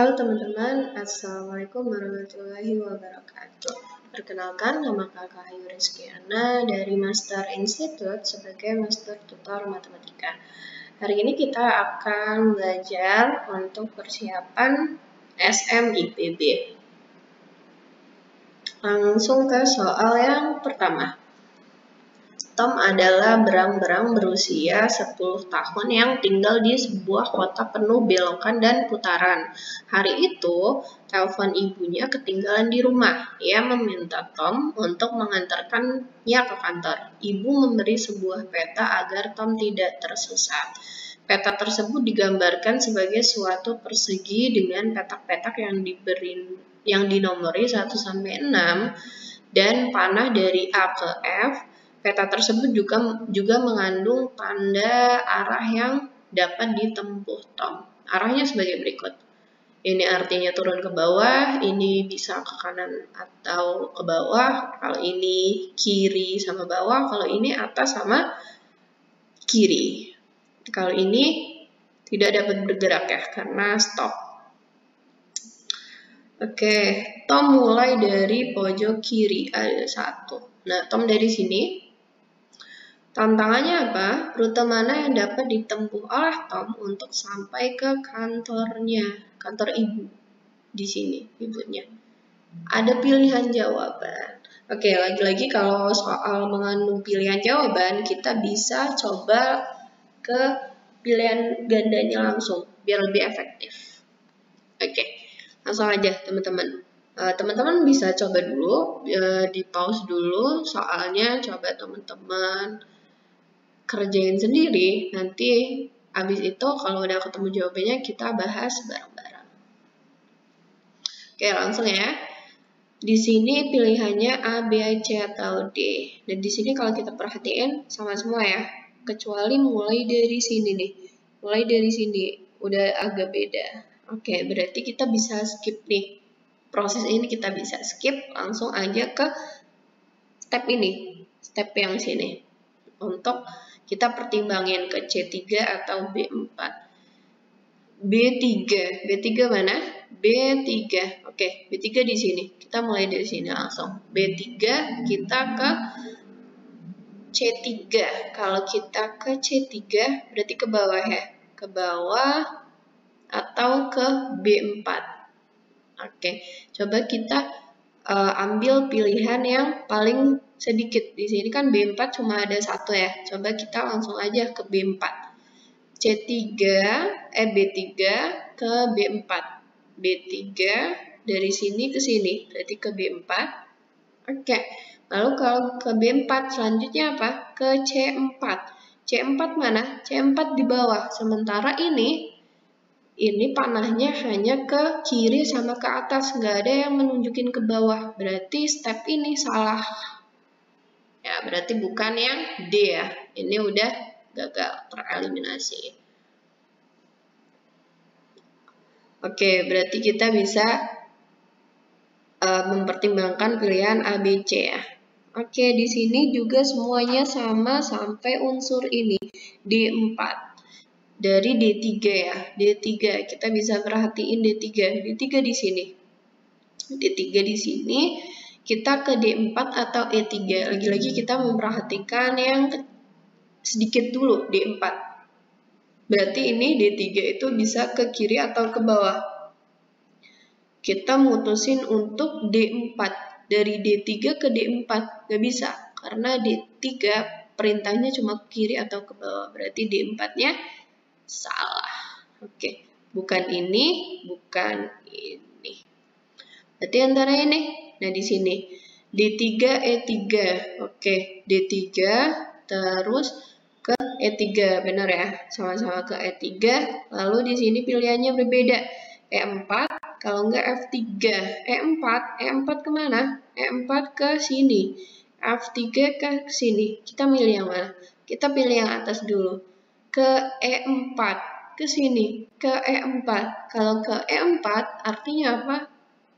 Halo teman-teman, Assalamualaikum warahmatullahi wabarakatuh. Perkenalkan, nama kakak Ayu Rizkiana dari Master Institute sebagai Master Tutor Matematika. Hari ini kita akan belajar untuk persiapan SMIPB. Langsung ke soal yang pertama. Tom adalah berang-berang berusia 10 tahun yang tinggal di sebuah kota penuh belokan dan putaran. Hari itu, telepon ibunya ketinggalan di rumah. Ia meminta Tom untuk mengantarkannya ke kantor. Ibu memberi sebuah peta agar Tom tidak tersesat. Peta tersebut digambarkan sebagai suatu persegi dengan petak-petak yang dinomori 1-6 dan panah dari A ke F. Peta tersebut juga mengandung tanda arah yang dapat ditempuh Tom. Arahnya sebagai berikut. Ini artinya turun ke bawah, ini bisa ke kanan atau ke bawah. Kalau ini kiri sama bawah, kalau ini atas sama kiri. Kalau ini tidak dapat bergerak ya, karena stop. Oke, Tom mulai dari pojok kiri, ada 1. Nah, Tom dari sini. Tantangannya apa? Rute mana yang dapat ditempuh oleh Tom untuk sampai ke kantornya, kantor ibu. Di sini, ibunya. Ada pilihan jawaban. Oke, lagi-lagi kalau soal mengandung pilihan jawaban, kita bisa coba ke pilihan gandanya langsung, biar lebih efektif. Oke, langsung aja teman-teman. Teman-teman bisa coba dulu, di pause dulu soalnya, coba teman-teman kerjain sendiri, nanti habis itu kalau udah ketemu jawabannya kita bahas bareng-bareng. Oke, langsung ya. Di sini pilihannya A, B, C atau D. Dan di sini kalau kita perhatiin sama semua ya, kecuali mulai dari sini nih. Mulai dari sini udah agak beda. Oke, berarti kita bisa skip nih. Proses ini kita bisa skip, langsung aja ke step ini. Step yang sini. Untuk kita pertimbangin ke C3 atau B4. B3 mana? B3. Oke, B3 di sini. Kita mulai dari sini langsung. B3 kita ke C3. Kalau kita ke C3 berarti ke bawah ya. Ke bawah atau ke B4. Oke, coba kita ambil pilihan yang paling sedikit. Di sini kan B4 cuma ada 1 ya. Coba kita langsung aja ke B4. B3 ke B4. B3 dari sini ke sini. Berarti ke B4. Oke. Lalu kalau ke B4 selanjutnya apa? Ke C4. C4 mana? C4 di bawah. Sementara ini panahnya hanya ke kiri sama ke atas, nggak ada yang menunjukin ke bawah. Berarti step ini salah. Ya, berarti bukan yang D ya. Ini udah gagal, tereliminasi. Oke, berarti kita bisa mempertimbangkan pilihan A, B, C ya. Oke, di sini juga semuanya sama sampai unsur ini, D4. Dari D3 ya, D3 kita bisa perhatiin D3 di sini. D3 di sini, kita ke D4 atau E3. Lagi-lagi kita memperhatikan yang sedikit dulu, D4. Berarti ini D3 itu bisa ke kiri atau ke bawah. Kita mutusin untuk D4. Dari D3 ke D4, nggak bisa. Karena D3 perintahnya cuma ke kiri atau ke bawah. Berarti D4-nya salah. Oke, bukan ini, bukan ini. Berarti antara ini. Nah, di sini D3 E3. Oke, D3 terus ke E3, benar ya? Sama-sama ke E3. Lalu di sini pilihannya berbeda. E4, kalau enggak F3. E4 kemana? E4 ke sini. F3 ke sini. Kita milih yang mana? Kita pilih yang atas dulu. Ke E4, ke sini, ke E4. Kalau ke E4 artinya apa?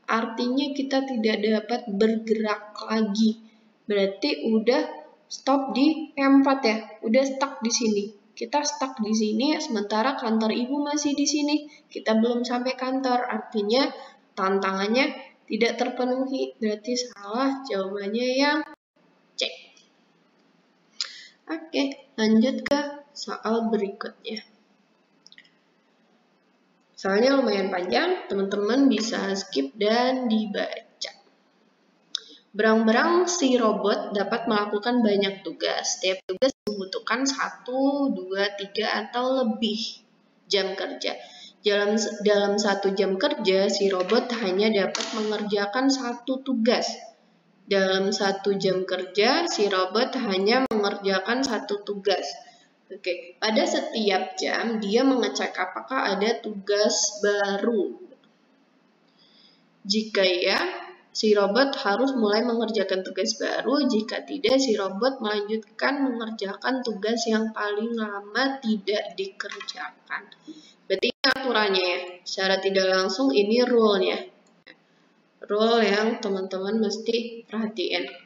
Artinya kita tidak dapat bergerak lagi. Berarti udah stop di E4 ya, udah stuck di sini. Kita stuck di sini, sementara kantor ibu masih di sini. Kita belum sampai kantor, artinya tantangannya tidak terpenuhi. Berarti salah, jawabannya yang C. Oke, lanjut ke soal berikutnya. Soalnya lumayan panjang, teman-teman bisa skip dan dibaca. Berang-berang si robot dapat melakukan banyak tugas. Setiap tugas membutuhkan 1, 2, 3, atau lebih jam kerja. Dalam 1 jam kerja, si robot hanya dapat mengerjakan 1 tugas. Dalam 1 jam kerja, si robot hanya mengerjakan 1 tugas. Oke, pada setiap jam dia mengecek apakah ada tugas baru. Jika ya, si robot harus mulai mengerjakan tugas baru. Jika tidak, si robot melanjutkan mengerjakan tugas yang paling lama tidak dikerjakan. Berarti ini aturannya ya. Secara tidak langsung ini rule-nya. Rule yang teman-teman mesti perhatiin.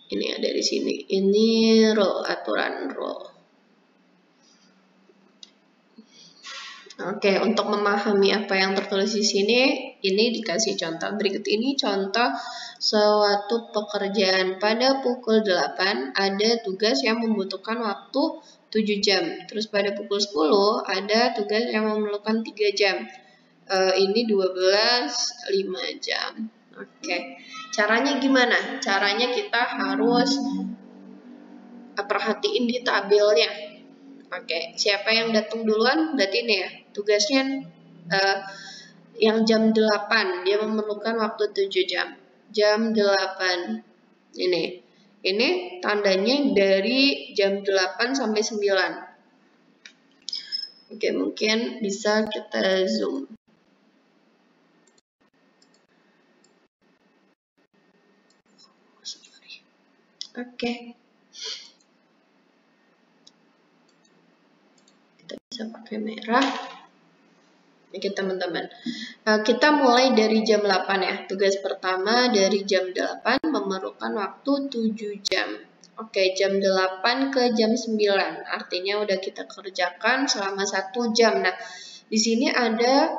Ini ada di sini. Ini rule, aturan rule. Oke, untuk memahami apa yang tertulis di sini, ini dikasih contoh. Berikut ini contoh suatu pekerjaan. Pada pukul 8 ada tugas yang membutuhkan waktu 7 jam. Terus pada pukul 10 ada tugas yang memerlukan 3 jam. Ini 12, 5 jam. Oke, caranya gimana? Caranya kita harus perhatiin di tabelnya. Oke, siapa yang datang duluan? Berarti ini ya, tugasnya yang jam 8, dia memerlukan waktu 7 jam. Jam 8, ini tandanya dari jam 8 sampai 9. Oke, mungkin bisa kita zoom. Oke. Bisa pakai merah. Oke teman-teman, kita mulai dari jam 8 ya. Tugas pertama dari jam 8 memerlukan waktu 7 jam. Oke, jam 8 ke jam 9, artinya udah kita kerjakan selama 1 jam. Nah, di sini ada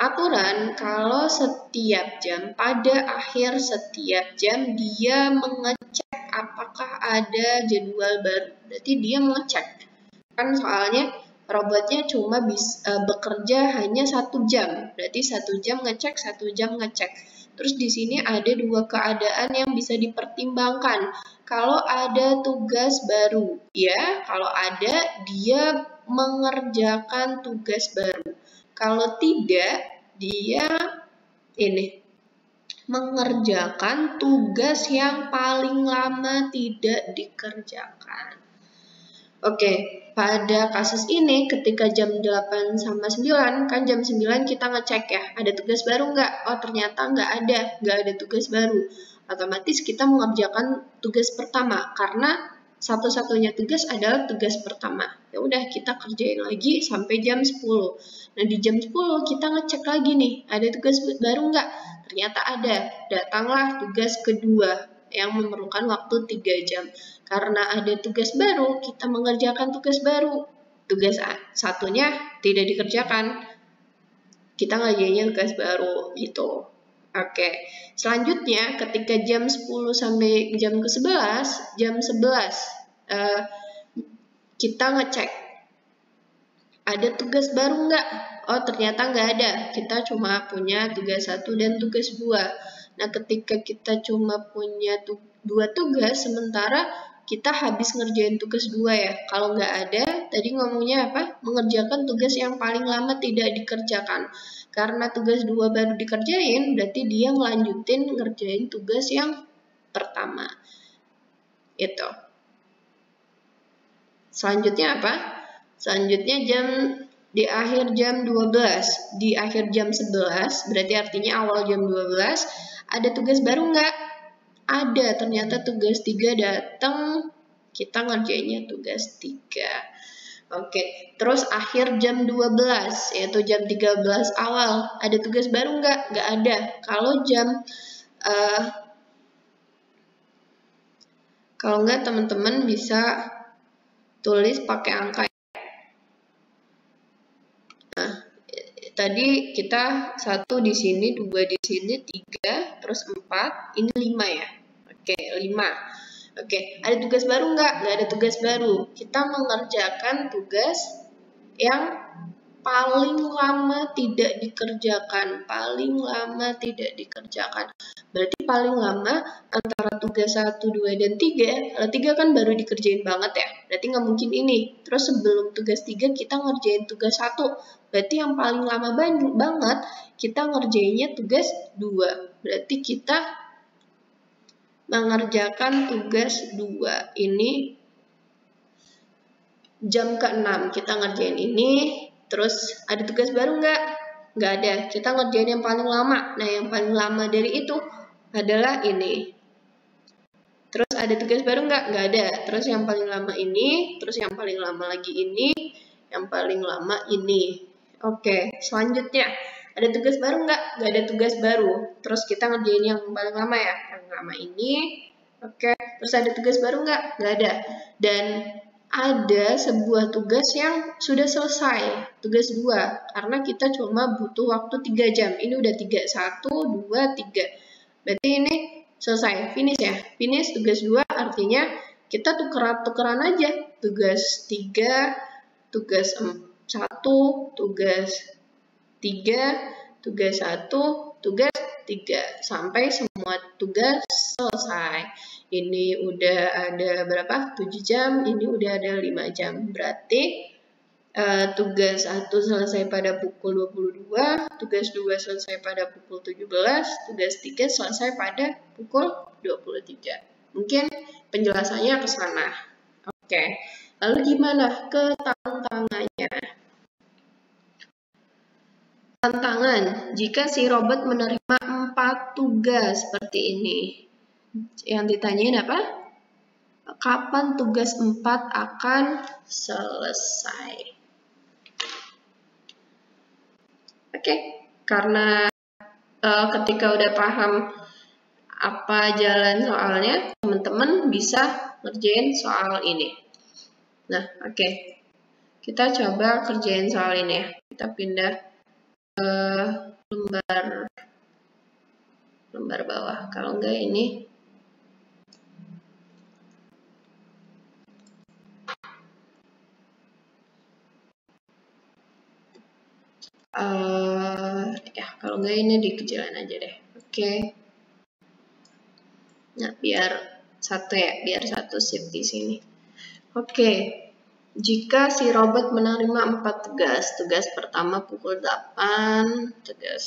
aturan kalau setiap jam, pada akhir setiap jam dia mengecek apakah ada jadwal baru. Berarti dia mengecek. Kan soalnya robotnya cuma bisa bekerja hanya 1 jam. Berarti 1 jam ngecek, 1 jam ngecek. Terus di sini ada 2 keadaan yang bisa dipertimbangkan. Kalau ada tugas baru, ya, kalau ada dia mengerjakan tugas baru. Kalau tidak, dia mengerjakan tugas yang paling lama tidak dikerjakan. Oke, pada kasus ini ketika jam 8 sama 9, kan jam 9 kita ngecek ya, ada tugas baru nggak? Oh ternyata nggak ada tugas baru. Otomatis kita mengerjakan tugas pertama, karena satu-satunya tugas adalah tugas pertama. Ya udah kita kerjain lagi sampai jam 10. Nah di jam 10 kita ngecek lagi nih, ada tugas baru nggak? Ternyata ada, datanglah tugas kedua yang memerlukan waktu 3 jam. Karena ada tugas baru, kita mengerjakan tugas baru. Tugas satunya tidak dikerjakan, kita ngerjainnya tugas baru gitu. Oke, selanjutnya ketika jam 10 sampai jam ke-11, jam 11 kita ngecek ada tugas baru nggak? Oh ternyata nggak ada, kita cuma punya tugas 1 dan tugas 2. Nah ketika kita cuma punya 2 tugas, sementara kita habis ngerjain tugas 2 ya. Kalau nggak ada, tadi ngomongnya apa? Mengerjakan tugas yang paling lama tidak dikerjakan. Karena tugas 2 baru dikerjain, berarti dia ngelanjutin ngerjain tugas yang pertama. Itu. Selanjutnya apa? Selanjutnya di akhir jam 12, di akhir jam 11, berarti artinya awal jam 12, ada tugas baru nggak? Ada, ternyata tugas 3 datang, kita ngerjainnya tugas 3. Oke, terus akhir jam 12, yaitu jam 13 awal, ada tugas baru nggak? Nggak ada. Kalau jam Kalau enggak, teman-teman bisa tulis pakai angka. Nah, tadi kita 1 di sini, 2 di sini, 3, terus 4, ini 5 ya. Oke, 5. Oke, ada tugas baru nggak? Nggak ada tugas baru. Kita mengerjakan tugas yang paling lama tidak dikerjakan. Paling lama tidak dikerjakan. Berarti paling lama antara tugas 1, 2, dan 3. Kalau 3 kan baru dikerjain banget ya. Berarti nggak mungkin ini. Terus sebelum tugas 3 kita ngerjain tugas 1. Berarti yang paling lama banget kita ngerjainnya tugas 2. Berarti kita mengerjakan tugas 2 ini jam ke-6. Kita ngerjain ini. Terus ada tugas baru nggak? Nggak ada. Kita ngerjain yang paling lama. Nah, yang paling lama dari itu adalah ini. Terus ada tugas baru nggak? Nggak ada. Terus yang paling lama ini. Terus yang paling lama lagi ini. Yang paling lama ini. Oke, selanjutnya. Ada tugas baru nggak? Nggak ada tugas baru. Terus kita ngerjain yang paling lama ya. Yang lama ini. Oke. Terus ada tugas baru nggak? Nggak ada. Dan ada sebuah tugas yang sudah selesai, tugas 2, karena kita cuma butuh waktu 3 jam. Ini udah 3, 1, 2, 3. Berarti ini selesai, finish ya. Finish tugas 2 artinya kita tukeran aja. Tugas 3, tugas 1, tugas 3, tugas 1, tugas 3. Sampai semua tugas selesai. Ini udah ada berapa? 7 jam, ini udah ada 5 jam. Berarti tugas 1 selesai pada pukul 22, tugas 2 selesai pada pukul 17, tugas 3 selesai pada pukul 23. Mungkin penjelasannya ke sana. Oke. Lalu gimana ke tantangannya? Tantangan, jika si robot menerima 4 tugas seperti ini. Yang ditanyain apa? Kapan tugas 4 akan selesai? Oke, karena ketika udah paham apa jalan soalnya, teman-teman bisa ngerjain soal ini. Nah, oke. Kita coba kerjain soal ini ya. Kita pindah ke lembar bawah. Kalau enggak ini ya kalau enggak ini dikecilin aja deh. Oke. Nah, biar satu ya, biar satu shift di sini. Oke. Jika si robot menerima 4 tugas, tugas pertama pukul 8, tugas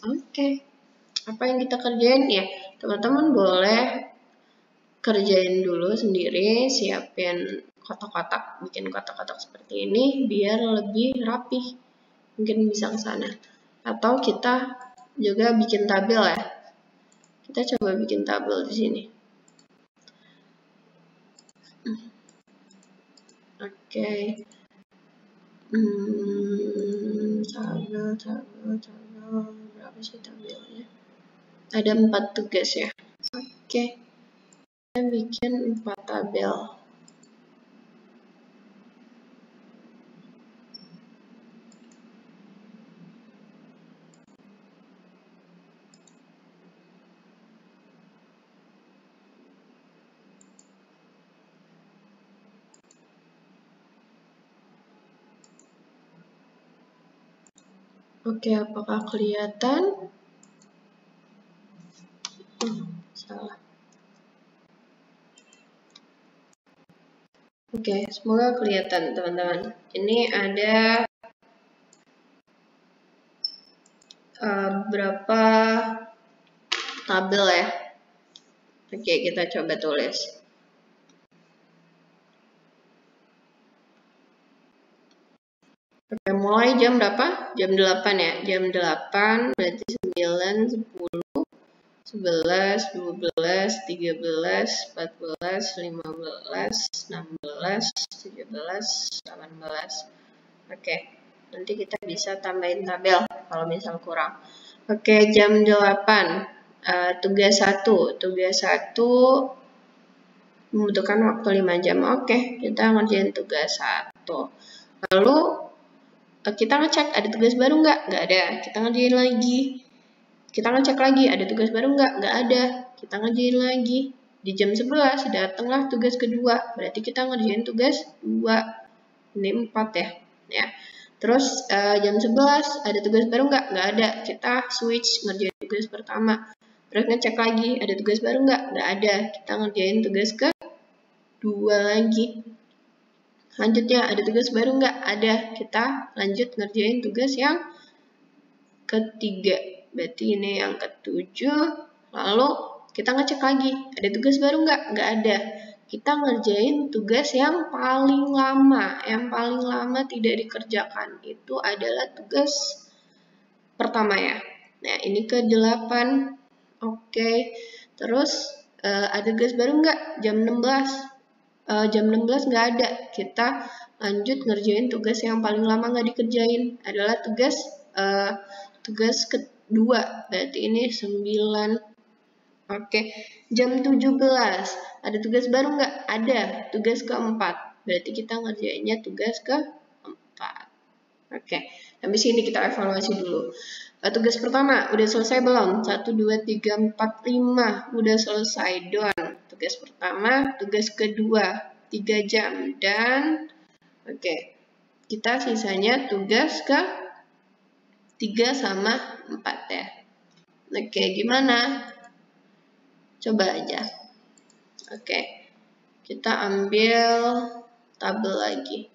oke. Apa yang kita kerjain ya? Teman-teman boleh kerjain dulu sendiri, siapin kotak-kotak, bikin kotak-kotak seperti ini biar lebih rapi. Mungkin bisa ke sana. Atau kita juga bikin tabel ya. Kita coba bikin tabel di sini. Oke. Tabel. Berapa sih tabelnya? Ada 4 tugas ya. Oke. Kita bikin 4 tabel. Oke, apakah kelihatan? Salah. Oke, semoga kelihatan teman-teman. Ini ada berapa tabel ya? Oke, kita coba tulis. Oke, mulai jam berapa? Jam 8 ya. Jam 8 berarti 9, 10, 11, 12, 13, 14, 15, 16, 17, 18. Oke, nanti kita bisa tambahin tabel kalau misal kurang. Oke, jam 8. Tugas 1. Tugas 1 membutuhkan waktu 5 jam. Oke, kita ngerjain tugas 1. Lalu kita ngecek ada tugas baru nggak? Nggak ada. Kita ngerjain lagi. Kita ngecek lagi ada tugas baru nggak? Nggak ada. Kita ngerjain lagi. Di jam 11 datanglah tugas kedua. Berarti kita ngerjain tugas 2. Ini 4 ya. Ya. Terus jam 11 ada tugas baru nggak? Nggak ada. Kita switch ngerjain tugas pertama. Terus ngecek lagi ada tugas baru nggak? Nggak ada. Kita ngerjain tugas kedua lagi. Lanjutnya ada tugas baru nggak? Ada. Kita lanjut ngerjain tugas yang ketiga. Berarti ini yang ketujuh. Lalu kita ngecek lagi ada tugas baru nggak? Nggak ada. Kita ngerjain tugas yang paling lama. Yang paling lama tidak dikerjakan itu adalah tugas pertama ya. Nah, ini ke-8. Oke. Terus ada tugas baru nggak? Jam 16. Jam 16 nggak ada. Kita lanjut ngerjain tugas yang paling lama nggak dikerjain. Adalah tugas kedua. Berarti ini 9. Oke, jam 17. Ada tugas baru nggak? Ada. Tugas keempat. Berarti kita ngerjainnya tugas keempat. Oke, habis ini kita evaluasi dulu. Tugas pertama, udah selesai belum? 1, 2, 3, 4, 5. Udah selesai, done. Tugas pertama, tugas kedua, 3 jam. Dan, oke, kita sisanya tugas ke-3 sama 4 ya. Oke, gimana? Coba aja. Oke, kita ambil tabel lagi.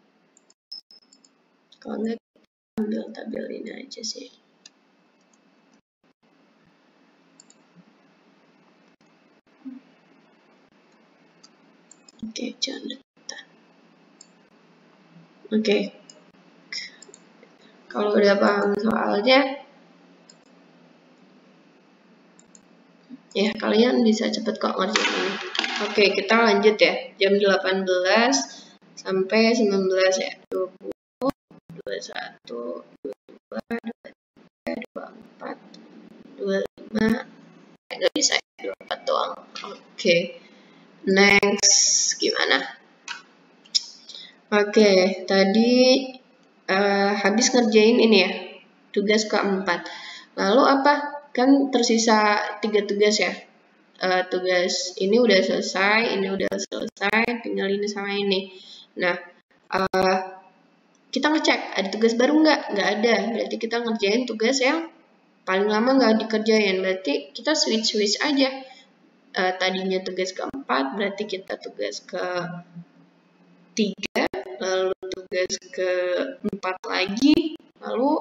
Kalau nggak, kita ambil tabel ini aja sih. Oke, jangan data. Oke. Kalau udah paham soalnya, ya kalian bisa cepet kok ngerjain. Oke, kita lanjut ya. Jam 18 sampai 19 ya. 20, 21, 22, 23, 24, 25. Nggak bisa ya, 24 doang. Oke. Next, gimana? Oke, tadi habis ngerjain ini ya, tugas keempat. Lalu apa? Kan tersisa 3 tugas ya. Tugas ini udah selesai, ini udah selesai, tinggal ini sama ini. Nah, kita ngecek ada tugas baru nggak? Nggak ada. Berarti kita ngerjain tugas yang paling lama nggak dikerjain. Berarti kita switch aja. Tadinya tugas keempat, berarti kita tugas ke-3, lalu tugas ke-4 lagi, lalu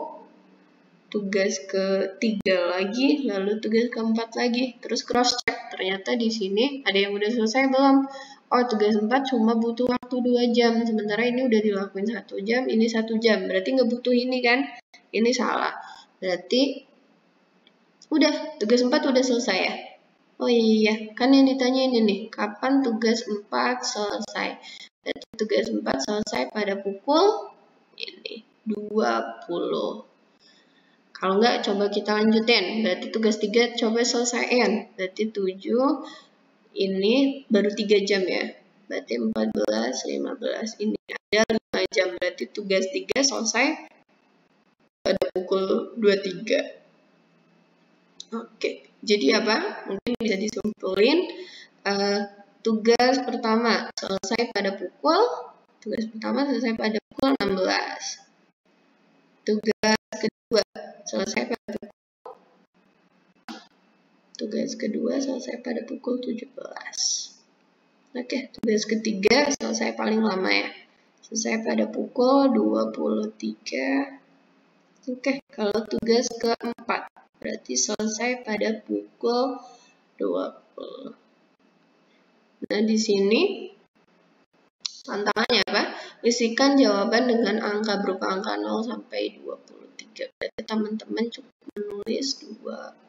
tugas ke-3 lagi, lalu tugas ke-4 lagi. Terus cross check, ternyata di sini ada yang udah selesai belum? Oh, tugas 4 cuma butuh waktu 2 jam, sementara ini udah dilakuin 1 jam, ini 1 jam. Berarti nggak butuh ini kan? Ini salah. Berarti udah, tugas 4 udah selesai ya? Oh iya, kan yang ditanya ini nih, kapan tugas 4 selesai? Berarti tugas 4 selesai pada pukul ini 20. Kalau enggak, coba kita lanjutin. Berarti tugas 3 coba selesaiin. Berarti 7, ini baru 3 jam ya. Berarti 14, 15, ini ada 5 jam. Berarti tugas 3 selesai pada pukul 23. Oke, jadi apa? Mungkin bisa disimpulin. Tugas pertama selesai pada pukul 16. Tugas kedua selesai pada pukul 17. Oke, tugas ketiga selesai paling lama ya. Selesai pada pukul 23. Oke, kalau tugas keempat berarti selesai pada pukul 20. Nah, di sini tantangannya apa? Isikan jawaban dengan angka berupa angka 0 sampai 23. Berarti teman-teman cukup menulis 2